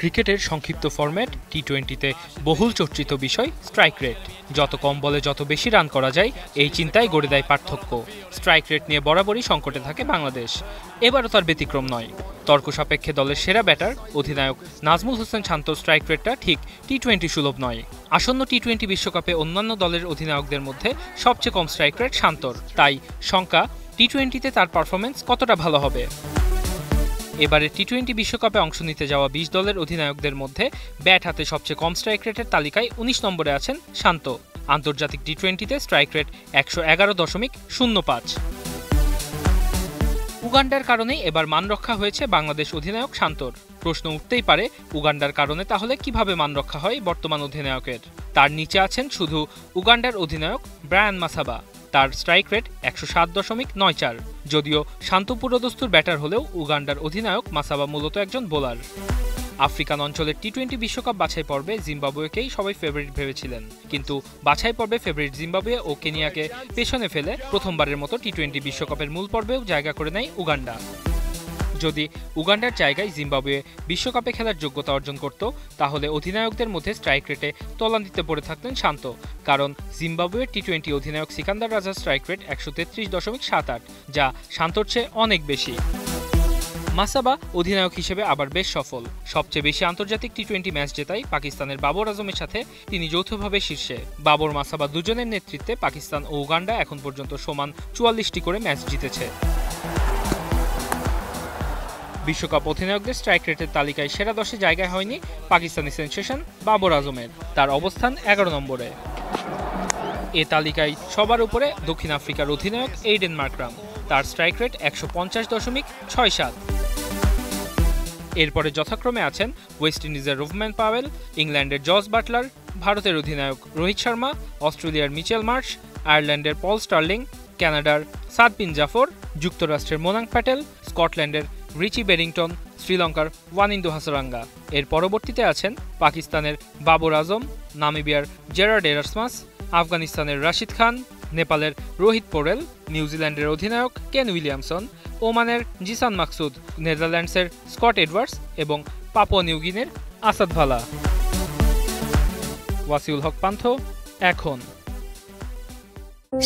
ক্রিকেটের সংক্ষিপ্ত ফরম্যাট টি-20তে বহুল চর্চিত বিষয় স্ট্রাইক রেট। যত কম বলে যত বেশি রান করা যায় এই চিন্তায় গড়ে দেয় পার্থক্য। স্ট্রাইক রেট নিয়ে বরাবরই সংকটে থাকে বাংলাদেশ, এবারও তার ব্যতিক্রম নয়। তর্ক সাপেক্ষে দলের সেরা ব্যাটার অধিনায়ক নাজমুল হোসেন শান্তর স্ট্রাইক রেটটা ঠিক টি-20 সুলভ নয়। আসন্ন টি-20 বিশ্বকাপে অন্যান্য দলের অধিনায়কদের মধ্যে সবচেয়ে কম স্ট্রাইক রেট শান্তর, তাই শঙ্কা টি-20তে তার পারফরমেন্স কতটা ভালো হবে। এবারে টি-20 বিশ্বকাপে অংশ নিতে যাওয়া ২০ দলের অধিনায়কদের মধ্যে ব্যাট হাতে সবচেয়ে কম স্ট্রাইক রেটের তালিকায় ১৯ নম্বরে আছেন শান্ত। আন্তর্জাতিক টি-20তে স্ট্রাইক রেট ১১১.০৫। উগান্ডার কারণেই এবার মান রক্ষা হয়েছে বাংলাদেশ অধিনায়ক শান্তর। প্রশ্ন উঠতেই পারে, উগান্ডার কারণে তাহলে কিভাবে মান রক্ষা হয় বর্তমান অধিনায়কের? তার নিচে আছেন শুধু উগান্ডার অধিনায়ক ব্রায়ান মাসাবা, তার স্ট্রাইক রেট ১০৭.৯৪। যদিও শান্ত পুরোদস্তুর ব্যাটার হলেও উগান্ডার অধিনায়ক মাসাবা মূলত একজন বোলার। আফ্রিকান অঞ্চলের টি-20 বিশ্বকাপ বাছাই পর্বে জিম্বাবুয়েকেই সবাই ফেভারিট ভেবেছিলেন, কিন্তু বাছাই পর্বে ফেভারিট জিম্বাবুয়ে ও কেনিয়াকে পেছনে ফেলে প্রথমবারের মতো টি-20 বিশ্বকাপের মূল পর্বেও জায়গা করে নেয় উগান্ডা। যদি উগান্ডার জায়গায় জিম্বাবুয়ে বিশ্বকাপে খেলার যোগ্যতা অর্জন করত, তাহলে অধিনায়কদের মধ্যে স্ট্রাইক রেটে তলানিতে পড়ে থাকতেন শান্ত, কারণ জিম্বাবুয়ের টি-20 অধিনায়ক সিকান্দার রাজার স্ট্রাইক রেট ১৩৩.৭৮, যা শান্তর চেয়ে অনেক বেশি। মাসাবা অধিনায়ক হিসেবে আবার বেশ সফল। সবচেয়ে বেশি আন্তর্জাতিক টি-20 ম্যাচ জেতায় পাকিস্তানের বাবর আজমের সাথে তিনি যৌথভাবে শীর্ষে। বাবর মাসাবা দুজনের নেতৃত্বে পাকিস্তান ও উগান্ডা এখন পর্যন্ত সমান ৪৪টি করে ম্যাচ জিতেছে। বিশ্বকাপ অধিনায়কদের স্ট্রাইক রেটের তালিকায় সেরা ১০-এ জায়গায় হয়নি পাকিস্তানি সেনসেশন বাবর আজমের, তার অবস্থান ১১ নম্বরে। এ তালিকায় সবার উপরে দক্ষিণ আফ্রিকার অধিনায়ক এইডেন মার্করাম, তার স্ট্রাইক রেট ১৫০.৬৭। এরপরে যথাক্রমে আছেন ওয়েস্ট ইন্ডিজের রোভম্যান পাওয়েল, ইংল্যান্ডের জস বাটলার, ভারতের অধিনায়ক রোহিত শর্মা, অস্ট্রেলিয়ার মিচেল মার্শ, আয়ারল্যান্ডের পল স্টার্লিং, কানাডার সাদ বিন জাফর, যুক্তরাষ্ট্রের মোনাং প্যাটেল, স্কটল্যান্ডের রিচি বেরিংটন, শ্রীলঙ্কার ওয়ানিন্দু হাসারাঙ্গা। এর পরবর্তীতে আছেন পাকিস্তানের বাবর আজম, নামিবিয়ার জেরার্ড এরাসমাস, আফগানিস্তানের রাশিদ খান, নেপালের রোহিত পোরেল, নিউজিল্যান্ডের অধিনায়ক কেন উইলিয়ামসন, ওমানের জিসান মাকসুদ, নেদারল্যান্ডসের স্কট এডওয়ার্ডস এবং পাপুয়া নিউগিনের আসাদ ভালা। ওয়াসিউল হক পান্থ, এখন।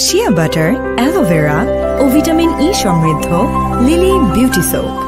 শিয়া বাটার, অ্যালোভেরা ও ভিটামিন ই সমৃদ্ধ লিলি বিউটি সোপ।